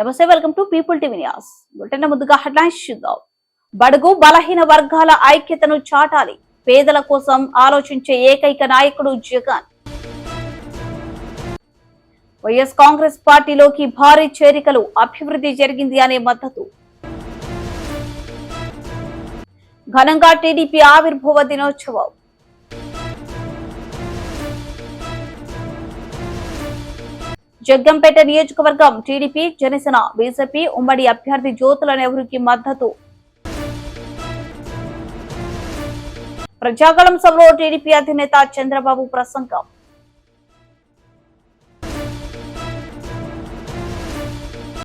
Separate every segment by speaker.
Speaker 1: నమస్తే, welcome to people TV news. Bulletin ముందుగా headlines చూద్దాం. బడుగు బలహీన వర్గాల ఐక్యతను చాటాలి, పేదల కోసం ఆలోచించే ఏకైక నాయకుడు జగన్. వైఎస్ కాంగ్రెస్ పార్టీలోకి భారీ చేరికలు, అభివృద్ధి జరిగింది అనే మద్దతు. ఘనంగా టీడీపీ ఆవిర్భావ దినోత్సవం. జగ్గంపేట నియోజకవర్గం టీడీపీ, జనసేన, బీజేపీ ఉమ్మడి అభ్యర్థి జ్యోతుల నెహ్రూకి మద్దతు. ప్రజాగళం సభలో టీడీపీ అధినేత చంద్రబాబు ప్రసంగం.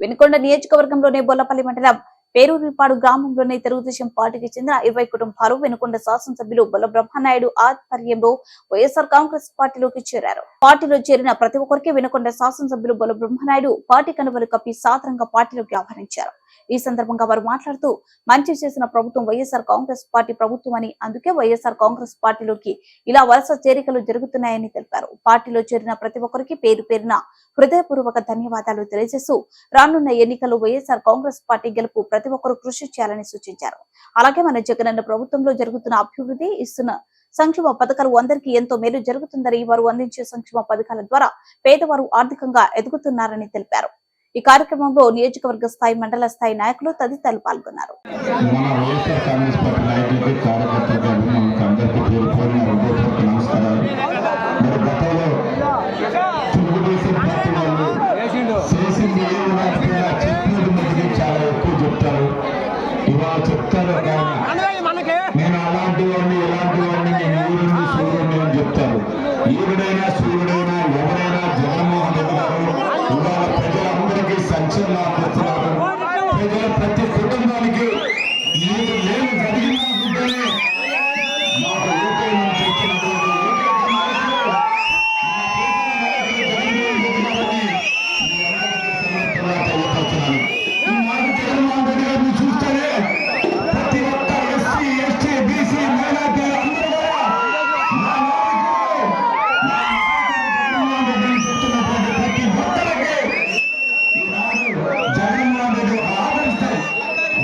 Speaker 1: వినుకొండ నియోజకవర్గంలోని బొల్లపల్లి మండలం పేరూరిపాడు గ్రామంలోని తెలుగుదేశం పార్టీకి చెందిన 20 కుటుంబాలు వినుకొండ శాసనసభ్యులు బొల్ల బ్రహ్మనాయుడు ఆధ్వర్యంలో వైఎస్ఆర్ కాంగ్రెస్ పార్టీలోకి చేరారు. పార్టీలో చేరిన ప్రతి ఒక్కరికి వినుకొండ శాసనసభ్యులు బొల్ల బ్రహ్మనాయుడు పార్టీ కనువలు కప్పి సాదరంగా పార్టీలోకి ఆహ్వానించారు. ఈ సందర్భంగా వారు మాట్లాడుతూ, మంచి చేసిన ప్రభుత్వం వైఎస్ఆర్ కాంగ్రెస్ పార్టీ ప్రభుత్వం అని, అందుకే వైఎస్ఆర్ కాంగ్రెస్ పార్టీలోకి ఇలా వరుస చేరికలు జరుగుతున్నాయని తెలిపారు. పార్టీలో చేరిన ప్రతి ఒక్కరికి పేరు పేరున హృదయపూర్వక ధన్యవాదాలు తెలియజేస్తూ, రానున్న ఎన్నికల్లో వైఎస్ఆర్ కాంగ్రెస్ పార్టీ గెలుపు ప్రతి ఒక్కరూ కృషి చేయాలని సూచించారు. అలాగే మన జగనన్న ప్రభుత్వంలో జరుగుతున్న అభివృద్ధి, ఇస్తున్న సంక్షేమ పథకాలు అందరికీ ఎంతో మేలు జరుగుతుందని, వారు అందించే సంక్షేమ పథకాల ద్వారా పేదవారు ఆర్థికంగా ఎదుగుతున్నారని తెలిపారు. ఈ కార్యక్రమంలో నియోజకవర్గ స్థాయి, మండల స్థాయి నాయకులు తదితరులు పాల్గొన్నారు.
Speaker 2: నేను అలాంటివన్నీ ఇలాంటివన్నీ నేను ఊరిని సూర్యుడిని అని చెప్తాను. ఈవిడైనా సూర్యుడైనా ఎవరైనా జగన్మోహన్ రెడ్డి గారు ఇవాళ ప్రజలందరికీ సంక్షేమం అందిస్తున్నారు. ప్రజల ప్రతి కుటుంబానికి ఏది లేదు జరిగిందనుకుంటేనే మాకు ఓటేమని చెప్తున్నటువంటి తెలియపరుస్తున్నాను. ఈ మాట జగన్మోహన్ రెడ్డి గారిని చూస్తేనే ప్రతి ఒక్క ఎస్సీ, ఎస్టీ, బీసీ, మైనార్టీ అందరూ కూడా జగన్మోహన్ రెడ్డిని చెప్తున్నటువంటి ప్రతి ఒక్కరికి ఈనాడు జగన్మోహన్ రెడ్డి ఒక ఆదరిస్తారు.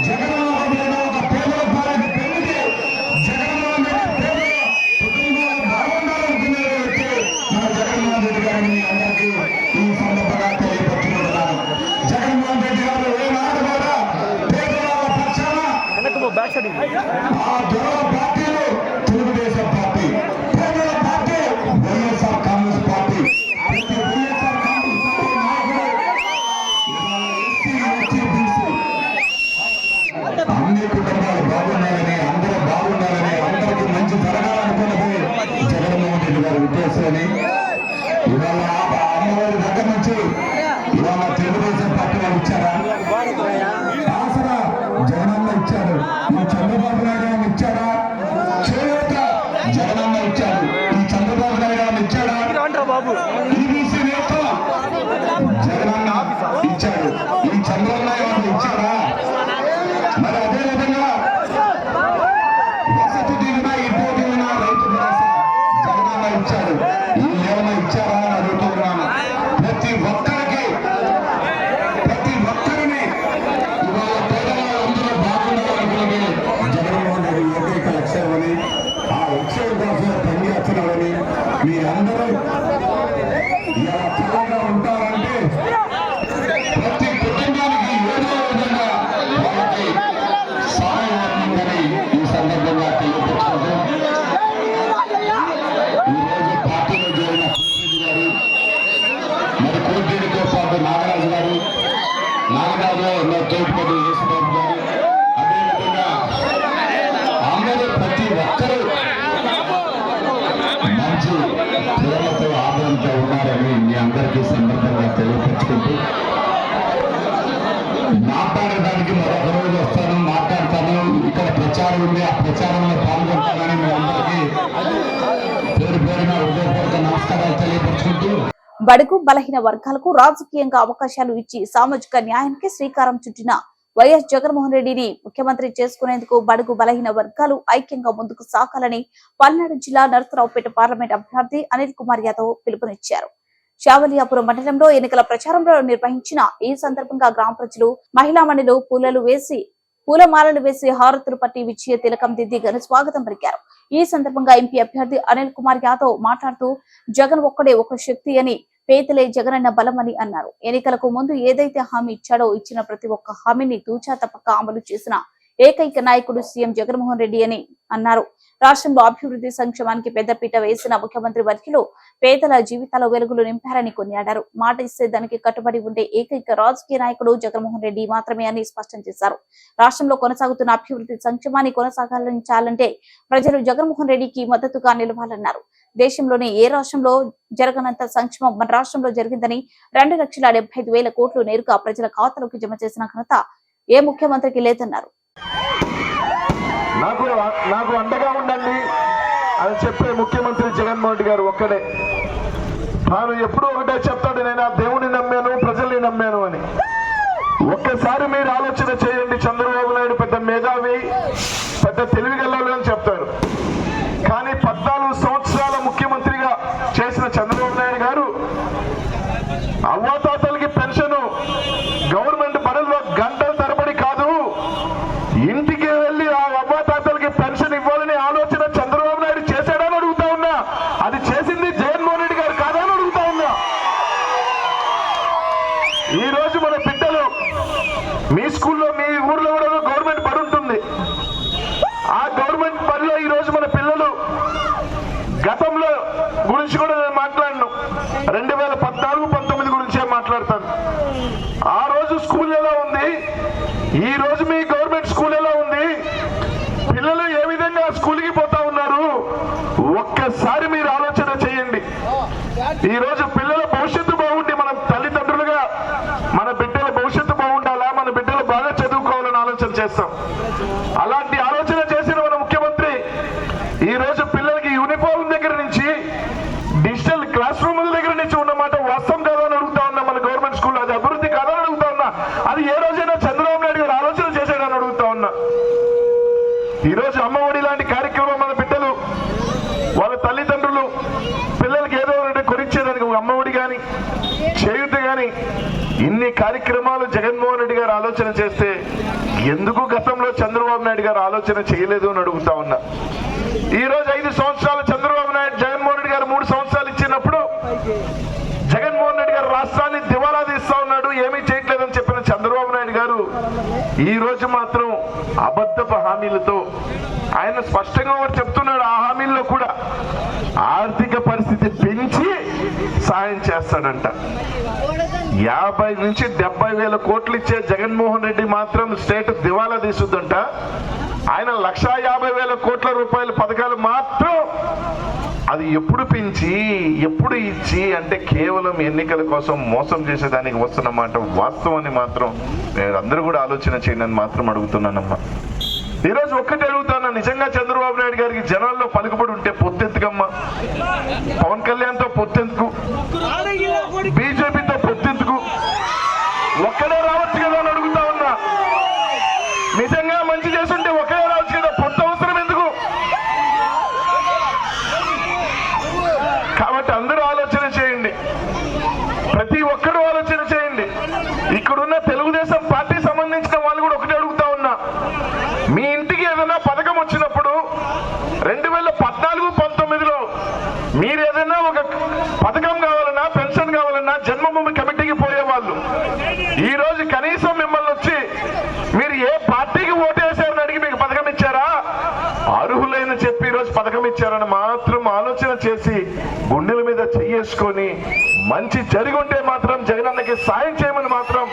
Speaker 2: జగన్మోహన్ రెడ్డి ఒక పేదల పాలన పెరిగితే జగన్మోహన్ రెడ్డి పేదల కుటుంబాలు బాగుండాలనుకునే వ్యక్తి మన జగన్మోహన్ రెడ్డి గారిని అందరికీ ఈ సందర్భంగా తెలియపరుచుకుంటున్నాను. జగన్మోహన్ రెడ్డి గారు ఏనాడు కూడా పేదల పక్షాన ఆ దొరల పార్టీలు తెలుగుదేశం పార్టీ, పేదల పార్టీ వైఎస్ఆర్ కాంగ్రెస్ పార్టీ. ప్రతి వైఎస్ఆర్ కాంగ్రెస్ పార్టీ నాయకుడు ఎస్సీ, ఎస్టీ, బీసీ అన్ని కుటుంబాలు బాగుండాలని, అందరూ బాగుండాలని, అందరికీ మంచి జరగాలనుకున్నది జగన్మోహన్ రెడ్డి గారి ఉద్దేశమని ఇవాళ అమ్మవారి దగ్గర నుంచి ఇవాళ తెలుగుదేశం పార్టీ వాళ్ళు ఇచ్చారా, ఆసరా జగనన్న ఇచ్చారు, ఈ చంద్రబాబు నాయుడు గారిని ఇచ్చాడా, చేయూత జగనన్న ఇచ్చాడు, ఈ చంద్రబాబు నాయుడు గారిని ఇచ్చాడా, ఈబీసీ నేత జగనన్న ఇచ్చాడు, ఈ చంద్రబాబు నాయుడు గారిని ఇచ్చాడా. మరి అదే విధంగా వసతి దీవెన, ఇంటి దీవెన, రైతు భరోసా జగనన్న ఇచ్చాడు, ఈ ఏమైనా ఇచ్చారా అని అడుగుతున్నాను. ప్రతి ఒక్కరికి ప్రతి ఒక్కరిని ఇవాళ పేదవాళ్ళందరూ బాగుండాలనుకున్నది జగన్మోహన్ రెడ్డి ఏకైక లక్ష్యమని, ఆ లక్ష్యం కోసం పనిచేస్తున్నామని మీరందరూ ఇలా చల్లగా ఉంటారంటే ప్రతి కుటుంబానికి ఏదో విధంగా వాళ్ళకి సహాయం అవుతుందని ఈ సందర్భంగా తెలియపరుచుకుంటూ, ఈరోజు పార్టీలో చేరిన కోటిరెడ్డి గారు, మరి కోటిరెడ్డితో పాటు నాగరాజు గారు, నాగరాజు తోటిపల్లి యేసుబాబు గారు, అదేవిధంగా అందరూ ప్రతి ఒక్కరూ మంచి ప్రేమతో ఆదరణతో ఉన్నారని మీ అందరికీ సందర్భంగా తెలియపరుచుకుంటూ, మాట్లాడడానికి మరొక రోజు వస్తాను, మాట్లాడతాను. ఇక్కడ ప్రచారం ఉంది, ఆ ప్రచారంలో పాల్గొంటానని మీ అందరికీ పేరు పేరున హృదయపూర్వక నమస్కారాలు తెలియపరుచుకుంటూ,
Speaker 1: బడుగు బలహీన వర్గాలకు రాజకీయంగా అవకాశాలు ఇచ్చి సామాజిక న్యాయానికి శ్రీకారం చుట్టిన వైఎస్ జగన్మోహన్ రెడ్డిని ముఖ్యమంత్రి చేసుకునేందుకు బడుగు బలహీన వర్గాలు ఐక్యంగా ముందుకు సాగాలని పల్నాడు జిల్లా నరసరావుపేట పార్లమెంట్ అభ్యర్థి అనిల్ కుమార్ యాదవ్ పిలుపునిచ్చారు. శావలియాపురం మండలంలో ఎన్నికల ప్రచారంలో నిర్వహించిన ఈ సందర్భంగా గ్రామ ప్రజలు మహిళా మణిలు పూలమాలలు వేసి హారతులు పట్టి విజయ తిలకం దిద్ది ఘన స్వాగతం పలికారు. ఈ సందర్భంగా ఎంపీ అభ్యర్థి అనిల్ కుమార్ యాదవ్ మాట్లాడుతూ జగన్ ఒక్కడే ఒక శక్తి అని, పేదలే జగనన్న బలమని అన్నారు. ఎన్నికలకు ముందు ఏదైతే హామీ ఇచ్చాడో ఇచ్చిన ప్రతి ఒక్క హామీని తూచా తప్పక అమలు చేసిన ఏకైక నాయకుడు సీఎం జగన్మోహన్ రెడ్డి అని అన్నారు. రాష్ట్రంలో అభివృద్ధి సంక్షేమానికి పెద్దపీట వేసిన ముఖ్యమంత్రి వర్యులు పేదల జీవితాల వెలుగులు నింపారని కొనియాడారు. మాట ఇస్తే దానికి కట్టుబడి ఉండే ఏకైక రాజకీయ నాయకుడు జగన్మోహన్ రెడ్డి మాత్రమే అని స్పష్టం చేశారు. రాష్ట్రంలో కొనసాగుతున్న అభివృద్ధి సంక్షేమాన్ని కొనసాగించాలంటే ప్రజలు జగన్మోహన్ రెడ్డికి మద్దతుగా నిలవాలన్నారు. దేశంలోనే ఏ రాష్ట్రంలో జరగనంత సంక్షేమం మన రాష్ట్రంలో జరిగిందని 2,75,000 కోట్లు నేరుగా ప్రజల ఖాతాలోకి జమ చేసిన ఘనత ఏ ముఖ్యమంత్రికి లేదన్నారు.
Speaker 3: నాకు అండగా ఉండండి అని చెప్పే ముఖ్యమంత్రి జగన్మోహన్ రెడ్డి గారు ఒక్కడే. తాను ఎప్పుడూ ఒకటే చెప్తాడు, నేను ఆ దేవుని నమ్మాను, ప్రజల్ని నమ్మాను అని. ఒక్కసారి మీరు ఆలోచన చేయండి. చంద్రబాబు నాయుడు పెద్ద మేధావి, పెద్ద తెలివిగలవాడు అని చెప్తారు. కానీ 14 సంవత్సరాల ముఖ్యమంత్రిగా చేసిన చంద్రబాబు నాయుడు గారు అవ్వాతాతలకి పెన్షన్ గవర్నమెంట్ పనుల్లో గంటల తరబడి కాదు, ఇంటికి వెళ్ళి ఆ అవ్వాతాతలకి పెన్షన్ ఇవ్వాలని ఆలోచన చంద్రబాబు నాయుడు చేశాడని అడుగుతా ఉన్నా. అది చేసింది జగన్మోహన్ రెడ్డి గారు కాదా అని అడుగుతా ఉన్నా. ఈ రోజు మన బిడ్డలు, మీ స్కూల్లో, మీ ఊర్లో కూడా గవర్నమెంట్ బడి ఉంటుంది. ఆ గవర్నమెంట్ బడిలో ఈ రోజు మన పిల్లలు, గతంలో గురించి కూడా నేను మాట్లాడను, 2014-19 గురించే మాట్లాడతాను. ఆ రోజు స్కూల్ ఎలా ఉంది, ఈ రోజు మీ గవర్నమెంట్ స్కూల్ ఎలా ఉంది, పిల్లలు ఏ విధంగా స్కూల్కి పోతా ఉన్నారు, ఒక్కసారి మీరు ఆలోచన చేయండి. ఈ రోజు పిల్లల భవిష్యత్తు బాగుండి, మనం తల్లిదండ్రులుగా మన బిడ్డల భవిష్యత్తు బాగుండాలా, మన బిడ్డలు బాగా చదువుకోవాలని ఆలోచన చేస్తాం. అలాంటి ఆలోచన చేసిన మన ముఖ్యమంత్రి ఈ రోజు పిల్లలకి యూనిఫామ్ దగ్గర నుంచి డిజిటల్ క్లాస్ రూముల దగ్గర నుంచి ఉన్నమాట వాస్తవం కాదా అని అడుగుతా ఉన్నా. మన గవర్నమెంట్ స్కూల్ అది అభివృద్ధి కాదా అని అడుగుతా ఉన్నా. అది ఏ రోజైనా చంద్రబాబు నాయుడు గారు ఆలోచన చేశాడని అడుగుతా ఉన్నా. ఈ రోజు అమ్మఒడి లాంటి కార్యక్రమం మన బిడ్డలు, వాళ్ళ తల్లిదండ్రులు పిల్లలకి ఏదో ఒకటి కొనిచ్చేదానికి అమ్మఒడి కానీ, చేయూత కానీ, ఇన్ని కార్యక్రమాలు జగన్మోహన్ రెడ్డి గారు ఆలోచన చేస్తే ఎందుకు గతంలో చంద్రబాబు నాయుడు గారు ఆలోచన చేయలేదు అని అడుగుతా ఉన్నా. ఈ రోజు 5 సంవత్సరాలు చంద్రబాబు నాయుడు, జగన్మోహన్ రెడ్డి గారు 3 సంవత్సరాలు ఇచ్చినప్పుడు జగన్మోహన్ రెడ్డి గారు రాష్ట్రాన్ని దివాలా తీస్తా ఉన్నాడు, ఏమీ చేయట్లేదని చెప్పిన చంద్రబాబు నాయుడు గారు ఈ రోజు మాత్రం అబద్ధపు హామీలతో ఆయన స్పష్టంగా ఒకటి చెప్తున్నాడు. ఆ హామీల్లో కూడా ఆర్థిక పరిస్థితి పెంచి సాయం చేస్తాడంట. 50 నుంచి 70,000 కోట్లు ఇచ్చే జగన్మోహన్ రెడ్డి మాత్రం స్టేట్ దివాలా తీసుద్దంట. ఆయన 1,50,000 కోట్ల రూపాయల పథకాలు మాత్రం అది ఎప్పుడు పెంచి ఎప్పుడు ఇచ్చి అంటే కేవలం ఎన్నికల కోసం మోసం చేసేదానికి వస్తున్నమాట వాస్తవాన్ని మాత్రం మీరు అందరూ కూడా ఆలోచన చేయండి అని మాత్రం అడుగుతున్నానమ్మా. ఈరోజు ఒక్కటి అడుగుతాను, నిజంగా చంద్రబాబు నాయుడు గారికి జనాల్లో పలుకుబడి ఉంటే పొత్తెందుకమ్మా? పవన్ కళ్యాణ్తో పొత్తెందుకు? బీజేపీతో పొత్తెందుకు? ఒక్కడే రావచ్చు కదా అని అడుగుతా ఉన్నా. నిజంగా మంచి చేస్తుంటే ఒక్కడే రావచ్చు కదా, పొత్తు అవసరం ఎందుకు? కాబట్టి అందరూ ఆలోచన చేయండి, ప్రతి ఒక్కరూ ఆలోచన చేయండి. ఇక్కడున్న తెలుగుదేశం పార్టీ సంబంధించిన వాళ్ళు కూడా ఒకటి అడుగుతా ఉన్నా, మీ ఇంటికి ఏదైనా పథకం వచ్చినప్పుడు 2014-19లో మీరు ఏదైనా ఒక పథకం కావాలన్నా, పెన్షన్ కావాలన్నా జన్మభూమి కమిటీకి పోయేవాళ్ళు. ఈ రోజు కనీసం మిమ్మల్ని వచ్చి మీరు ఏ పార్టీకి ఓటేశారని అడిగి మీకు పథకం ఇచ్చారా? అర్హులైన చెప్పి ఈరోజు పథకం ఇచ్చారని మాత్రం ఆలోచన చేసి గుండెల మీద చెయ్యేసుకొని మంచి జరిగి ఉంటే మాత్రం జగనన్నకి సాయం చేయమని మాత్రం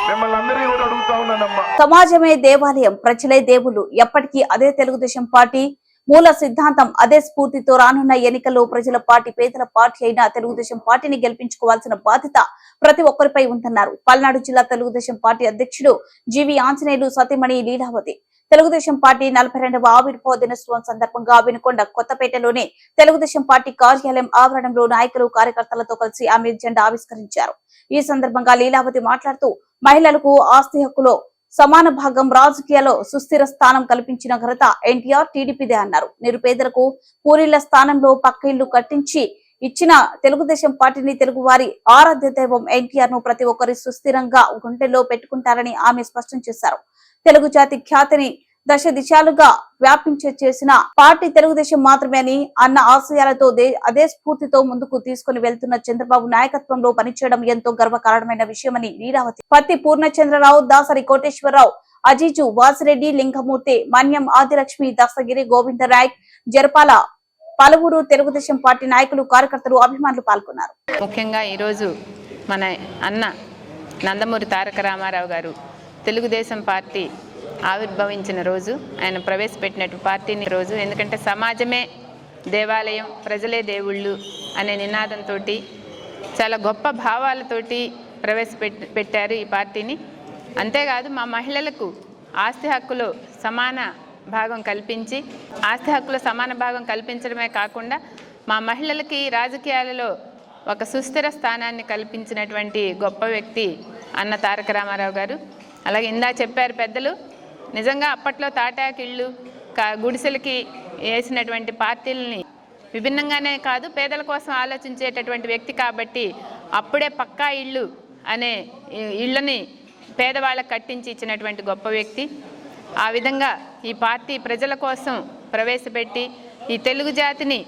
Speaker 3: మిమ్మల్ని అందరినీ కూడా అడుగుతా ఉన్నానమ్మా.
Speaker 1: సమాజమే దేవాలయం, ప్రజలే దేవుళ్ళు. ఎప్పటికీ అదే తెలుగుదేశం పార్టీ మూల సిద్ధాంతం. అదే స్ఫూర్తితో రానున్న ఎన్నికల్లో ప్రజల పార్టీ, పేదల పార్టీ అయిన తెలుగుదేశం పార్టీని గెలిపించుకోవాల్సిన బాధ్యత ప్రతి ఒక్కరిపై ఉందన్నారు. పల్నాడు జిల్లా తెలుగుదేశం పార్టీ అధ్యక్షుడు జీవి ఆంజనేయులు సతీమణి లీలావతి తెలుగుదేశం పార్టీ 42వ ఆవిర్భావ దినోత్సవం సందర్భంగా వినుకొండ కొత్తపేటలోని తెలుగుదేశం పార్టీ కార్యాలయం ఆవరణంలో నాయకులు, కార్యకర్తలతో కలిసి ఆమె జెండా ఆవిష్కరించారు. ఈ సందర్భంగా లీలావతి మాట్లాడుతూ మహిళలకు ఆస్తి హక్కులో సమాన భాగం, రాజకీయాల్లో సుస్థిర స్థానం కల్పించిన ఘనత ఎన్టీఆర్, టీడీపీదే అన్నారు. నిరుపేదలకు పూరిళ్ల స్థానంలో పక్క ఇళ్లు కట్టించి ఇచ్చిన తెలుగుదేశం పార్టీని తెలుగు వారి ఆరాధ్య దైవం ఎన్టీఆర్ ను ప్రతి ఒక్కరి సుస్థిరంగా గుండెల్లో పెట్టుకుంటారని ఆమె స్పష్టం చేశారు. తెలుగు జాతి ఖ్యాతిని దశ దిశాలుగా వ్యాపించే చేసిన పార్టీ తెలుగుదేశం మాత్రమే అని అన్న ఆశయాలతో అదే స్ఫూర్తితో ముందుకు తీసుకుని వెళ్తున్న చంద్రబాబు నాయకత్వంలో పనిచేయడం ఎంతో గర్వకారణమైన విషయమని లీలావతి, పత్తి పూర్ణచంద్రరావు, దాసరి కోటేశ్వరరావు, అజీజు, వాసిరెడ్డి, లింగమూర్తి, మన్యం ఆదిలక్ష్మి, దస్తగిరి, గోవిందరాయ్, జరపాల పలువురు తెలుగుదేశం పార్టీ నాయకులు, కార్యకర్తలు, అభిమానులు పాల్గొన్నారు.
Speaker 4: ముఖ్యంగా ఈరోజు మన అన్న నందమూరి తారక రామారావు గారు తెలుగుదేశం పార్టీ ఆవిర్భవించిన రోజు, ఆయన ప్రవేశపెట్టినట్టు పార్టీని రోజు. ఎందుకంటే సమాజమే దేవాలయం, ప్రజలే దేవుళ్ళు అనే నినాదంతో చాలా గొప్ప భావాలతోటి ప్రవేశపెట్టారు ఈ పార్టీని. అంతేకాదు మా మహిళలకు ఆస్తి హక్కులో సమాన భాగం కల్పించి, ఆస్తి హక్కులో సమాన భాగం కల్పించడమే కాకుండా మా మహిళలకి రాజకీయాలలో ఒక సుస్థిర స్థానాన్ని కల్పించినటువంటి గొప్ప వ్యక్తి అన్న తారక రామారావు గారు. అలాగే ఇందా చెప్పారు పెద్దలు, నిజంగా అప్పట్లో తాటాకిళ్ళు, గుడిసెలకి వేసినటువంటి పార్టీలని విభిన్నంగానే కాదు పేదల కోసం ఆలోచించేటటువంటి వ్యక్తి కాబట్టి అప్పుడే పక్కా ఇళ్ళు అనే ఇళ్ళని పేదవాళ్ళకు కట్టించి ఇచ్చినటువంటి గొప్ప వ్యక్తి. ఆ విధంగా ఈ పార్టీ ప్రజల కోసం ప్రవేశపెట్టి ఈ తెలుగు జాతిని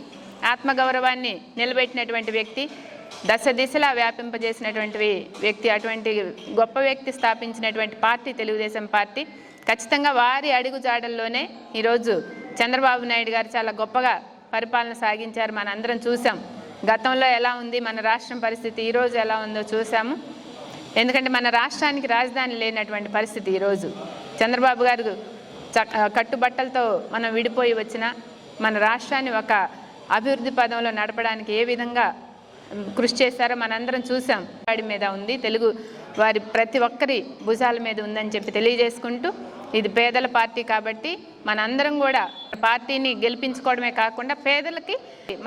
Speaker 4: ఆత్మగౌరవాన్ని నిలబెట్టినటువంటి వ్యక్తి, దశ దిశలా వ్యాపింపజేసినటువంటి వ్యక్తి. అటువంటి గొప్ప వ్యక్తి స్థాపించినటువంటి పార్టీ తెలుగుదేశం పార్టీ. ఖచ్చితంగా వారి అడుగు జాడల్లోనే ఈరోజు చంద్రబాబు నాయుడు గారు చాలా గొప్పగా పరిపాలన సాగించారు. మన అందరం చూసాం గతంలో ఎలా ఉంది మన రాష్ట్రం పరిస్థితి, ఈరోజు ఎలా ఉందో చూసాము. ఎందుకంటే మన రాష్ట్రానికి రాజధాని లేనటువంటి పరిస్థితి ఈరోజు. చంద్రబాబు గారు కట్టుబట్టలతో మనం విడిపోయి వచ్చిన మన రాష్ట్రాన్ని ఒక అభివృద్ధి పదంలో నడపడానికి ఏ విధంగా కృషి చేశారో మనందరం చూసాం. వాడి మీద ఉంది, తెలుగు వారి ప్రతి ఒక్కరి భుజాల మీద ఉందని చెప్పి తెలియజేసుకుంటూ, ఇది పేదల పార్టీ కాబట్టి మనందరం కూడా పార్టీని గెలిపించుకోవడమే కాకుండా పేదలకి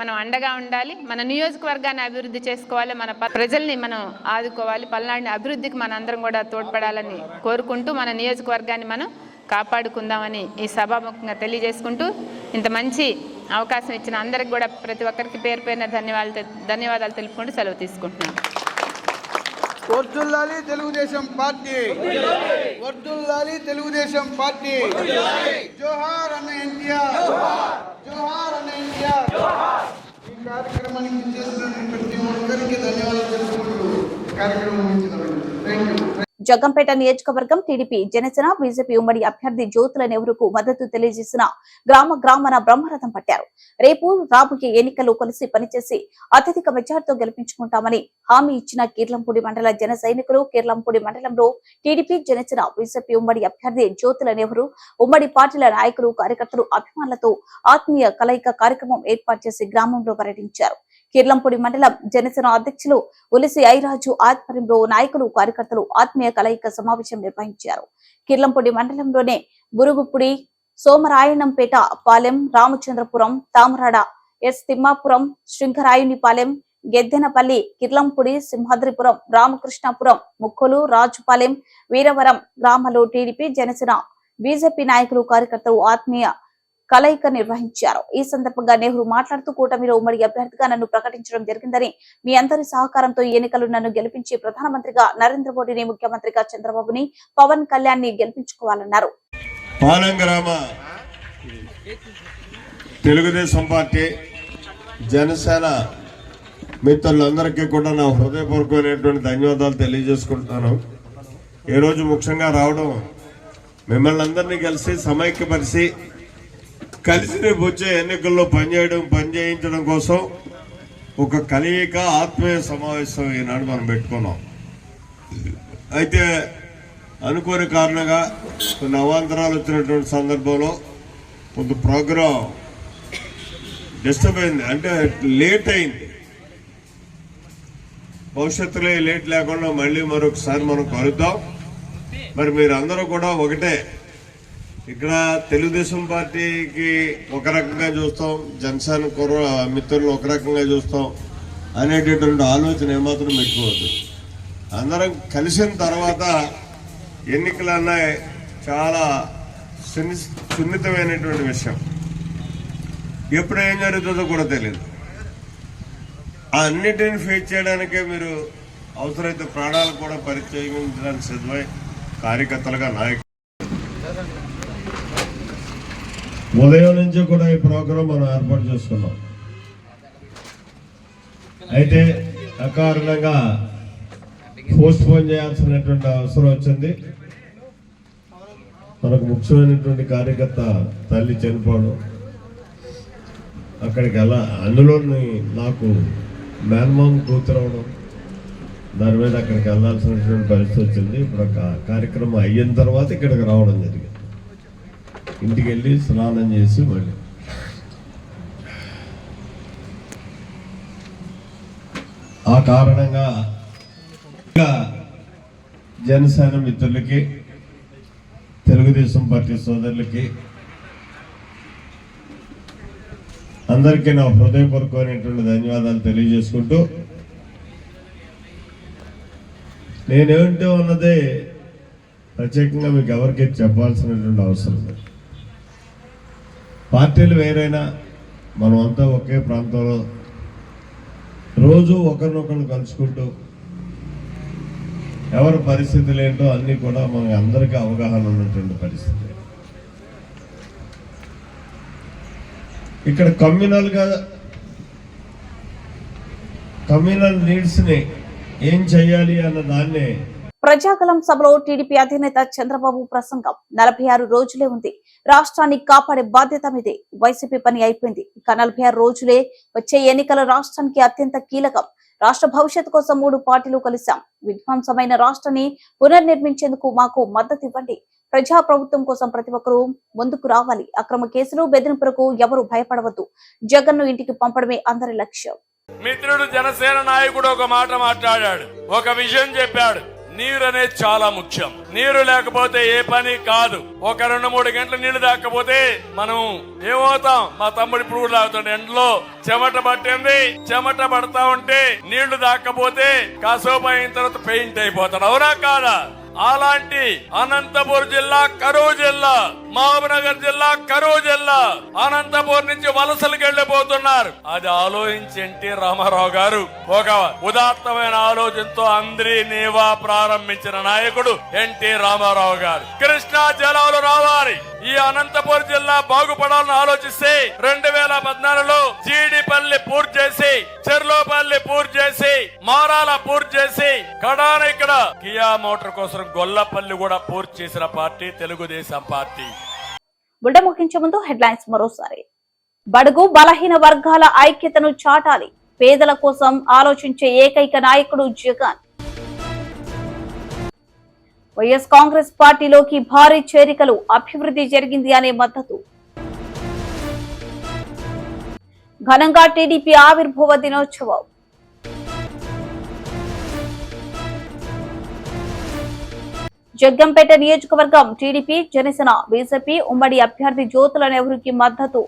Speaker 4: మనం అండగా ఉండాలి, మన నియోజకవర్గాన్ని అభివృద్ధి చేసుకోవాలి, మన ప్రజల్ని మనం ఆదుకోవాలి, పల్నాడుని అభివృద్ధికి మనందరం కూడా తోడ్పడాలని కోరుకుంటూ మన నియోజకవర్గాన్ని మనం కాపాడుకుందామని ఈ సభాముఖంగా తెలియజేసుకుంటూ, ఇంత మంచి అవకాశం ఇచ్చిన అందరికి కూడా ప్రతి ఒక్కరికి పేరు పేరున ధన్యవాదాలు తెలుపుకుంటూ సెలవు తీసుకుంటున్నాను.
Speaker 5: వర్ధిల్లాలి తెలుగుదేశం పార్టీ, వర్ధిల్లాలి తెలుగుదేశం పార్టీ. జోహార్ అన్న ఎన్టీఆర్, జోహార్ అన్న ఎన్టీఆర్. ఈ కార్యక్రమానికి చేసిన ప్రతి ఒక్కరికి ధన్యవాదాలు తెలుపుకుంటూ కార్యక్రమం థ్యాంక్ యూ.
Speaker 1: జగ్గంపేట నియోజకవర్గం టీడీపీ, జనసేన, బీజేపీ ఉమ్మడి అభ్యర్థి జ్యోతుల నెహ్రూకు మద్దతు తెలియజేసిన గ్రామాన బ్రహ్మరథం పట్టారు. రేపు రాబోయే ఎన్నికల్లో కలిసి పనిచేసి అత్యధిక మెజార్టీతో గెలిపించుకుంటామని హామీ ఇచ్చిన కీర్లంపూడి మండల జన సైనికులు, కీర్లంపూడి మండలంలో టీడీపీ, జనసేన, బీజేపీ ఉమ్మడి అభ్యర్థి జ్యోతుల నెహ్రూ ఉమ్మడి పార్టీల నాయకులు, కార్యకర్తలు, అభిమానులతో ఆత్మీయ కలయిక కార్యక్రమం ఏర్పాటు చేసి గ్రామంలో పర్యటించారు. కీర్లంపూడి మండలం జనసేన అధ్యక్షులు ఉలిసి ఐరాజు ఆధ్వర్యంలో నాయకులు, కార్యకర్తలు ఆత్మీయ కలయిక సమావేశం నిర్వహించారు. కీర్లంపూడి మండలంలోనే బురుగుపుడి, సోమరాయణంపేట పాలెం, రామచంద్రపురం, తామరాడ, ఎస్ తిమ్మాపురం, శృంగరాయునిపాలెం, గెద్దెనపల్లి, కిర్లంపూడి, సింహాద్రిపురం, రామకృష్ణాపురం, ముక్కలు, రాజుపాలెం, వీరవరం గ్రామాల్లో టీడీపీ, జనసేన, బీజేపీ నాయకులు, కార్యకర్తలు ఆత్మీయ కలయిక నిర్వహించారు. ఈ సందర్భంగా నెహ్రూ మాట్లాడుతూ, కూటమిలో ఉమ్మడి అభ్యర్థిగా నన్ను ప్రకటించడం జరిగిందని, మీ అందరి సహకారంతో ఈ ఎన్నికలు నన్ను గెలిపించి ప్రధానమంత్రిగా నరేంద్ర మోడీని, ముఖ్యమంత్రిగా చంద్రబాబుని, పవన్ కళ్యాణ్ ని గెలిపించుకోవాలన్నారు.
Speaker 6: పాలెంగ్రామ తెలుగుదేశం పార్టీ, జనసేన మిత్రులందరికీ కూడా నా హృదయపూర్వకమైనటువంటి ధన్యవాదాలు తెలియజేసుకుంటున్నాను. ఈరోజు ముఖ్యంగా రావడం, మిమ్మల్ని అందరినీ కలిసి సమైక్యపరిచి కలిసి రేపు వచ్చే ఎన్నికల్లో పనిచేయించడం కోసం ఒక కలయిక ఆత్మీయ సమావేశం ఈనాడు మనం పెట్టుకున్నాం. అయితే అనుకోని కారణంగా కొన్ని అవాంతరాలు వచ్చినటువంటి సందర్భంలో కొంత ప్రోగ్రాం డిస్టర్బ్ అయింది, అంటే లేట్ అయింది. భవిష్యత్తులో లేట్ లేకుండా మళ్ళీ మరొకసారి మనం కలుద్దాం. మరి మీరందరూ కూడా ఒకటే, ఇక్కడ తెలుగుదేశం పార్టీకి ఒక రకంగా చూస్తాం, జనసేన మిత్రులు ఒక రకంగా చూస్తాం అనేటటువంటి ఆలోచన ఏమాత్రం పెట్టుకోవద్దు. అందరం కలిసిన తర్వాత ఎన్నికలు అన్నాయి చాలా సున్నితమైనటువంటి విషయం. ఎప్పుడు ఏం జరుగుతుందో కూడా తెలియదు. ఆ అన్నిటిని ఫేస్ చేయడానికే మీరు అవసరమైతే ప్రాణాలు కూడా పరిచయించడానికి సిద్ధమై కార్యకర్తలుగా నాయకులు ఉదయం నుంచి కూడా ఈ ప్రోగ్రాం మనం ఏర్పాటు చేసుకున్నాం. అయితే అకారణంగా పోస్ట్ పోన్ చేయాల్సినటువంటి అవసరం వచ్చింది. మనకు ముఖ్యమైనటువంటి కార్యకర్త తల్లి చనిపోవడం, అక్కడికి అందులో నాకు మేనమామ కూతురవడం, దాని మీద అక్కడికి వెళ్ళాల్సినటువంటి పరిస్థితి వచ్చింది. ఇప్పుడు కార్యక్రమం అయిన తర్వాత ఇక్కడికి రావడం జరిగింది. ఇంటికి వెళ్ళి స్నానం చేసి మళ్ళీ ఆ కారణంగా జనసేన మిత్రులకి, తెలుగుదేశం పార్టీ సోదరులకి అందరికీ నా హృదయపూర్వకమైనటువంటి ధన్యవాదాలు తెలియజేసుకుంటూ, నేనేంటో అన్నదే ప్రత్యేకంగా మీకు ఎవరికి చెప్పాల్సినటువంటి అవసరం లేదు. పార్టీలు వేరైనా మనమంతా ఒకే ప్రాంతంలో రోజు ఒకరినొకరు కలుసుకుంటూ ఎవరి పరిస్థితులు ఏంటో అన్నీ కూడా మనకి అందరికీ అవగాహన ఉన్నటువంటి పరిస్థితి. ఇక్కడ కమ్యూనల్ నీడ్స్ని ఏం చేయాలి అన్న దాన్నే
Speaker 1: ప్రజాగలం సభలో టీడీపీ అధినేత చంద్రబాబు ప్రసంగం. 46 రోజులే ఉంది, రాష్ట్రాన్ని కాపాడే బాధ్యత మీదే. వైసీపీ పని అయిపోయింది, ఇక 46 రోజులే. వచ్చే ఎన్నికల రాష్ట్రానికి అత్యంత కీలకం. రాష్ట్ర భవిష్యత్తు కోసం 3 పార్టీలు కలిశాం. విధ్వంసమైన రాష్ట్రాన్ని పునర్నిర్మించేందుకు మాకు మద్దతు ఇవ్వండి. ప్రజా ప్రభుత్వం కోసం ప్రతి ఒక్కరూ ముందుకు రావాలి. అక్రమ కేసులు, బెదిరింపులకు ఎవరు భయపడవద్దు. జగన్ ను ఇంటికి పంపడమే అందరి లక్ష్యం.
Speaker 7: మిత్రుడు జనసేన నాయకుడు ఒక మాట మాట్లాడాడు, ఒక విషయం చెప్పాడు. నీరు అనేది చాలా ముఖ్యం. నీరు లేకపోతే ఏ పని కాదు. ఒక 2-3 గంటల నీళ్లు దాకపోతే మనం ఏమవుతాం? మా తమ్ముడు ఇప్పుడు కూడా తాగుతాడు. ఎండలో చెమట పట్టింది, చెమట పడతా ఉంటే నీళ్లు దాకపోతే కాసేపు అయిన తర్వాత పెయింట్ అయిపోతాడు. అవునా కాదా? అలాంటి అనంతపూర్ జిల్లా కరువు జిల్లా, మహబూబ్నగర్ జిల్లా కరువు జిల్లా, అనంతపూర్ నుంచి వలసలకు వెళ్లిపోతున్నారు. అది ఆలోచించి ఎన్టీ రామారావు గారు ఒక ఉదాత్తమైన ఆలోచనతో అందరి నీవా ప్రారంభించిన నాయకుడు ఎన్టీ రామారావు గారు. కృష్ణా జలాలు రావాలి, ఈ అనంతపూర్ జిల్లా బాగుపడాలని ఆలోచిస్తే 2014లో జీడిపల్లి పూర్తి చేసి, చెర్లోపల్లి పూర్తి చేసి, మారాల పూర్తి చేసి, కడాన ఇక్కడ కియా మోటార్ కోసం గొల్లపల్లి కూడా పూర్తి చేసిన పార్టీ తెలుగుదేశం పార్టీ.
Speaker 1: బుల్టెన్ ముగించే ముందు హెడ్లైన్స్ మరోసారి. బడుగు బలహీన వర్గాల ఐక్యతను చాటాలి, పేదల కోసం ఆలోచించే ఏకైక నాయకుడు జగన్. వైఎస్ కాంగ్రెస్ పార్టీలోకి భారీ చేరికలు, అభివృద్ధి జరిగింది అనే మద్దతు. ఘనంగా టీడీపీ ఆవిర్భావ దినోత్సవం. జగ్గంపేట నియోజకవర్గం టీడీపీ, జనసేన, బీజేపీ ఉమ్మడి అభ్యర్థి జ్యోతుల నెహ్రూకి మద్దతు.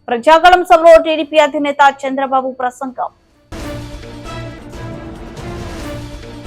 Speaker 1: ప్రజాగళం సభలో టీడీపీ అధినేత చంద్రబాబు ప్రసంగం.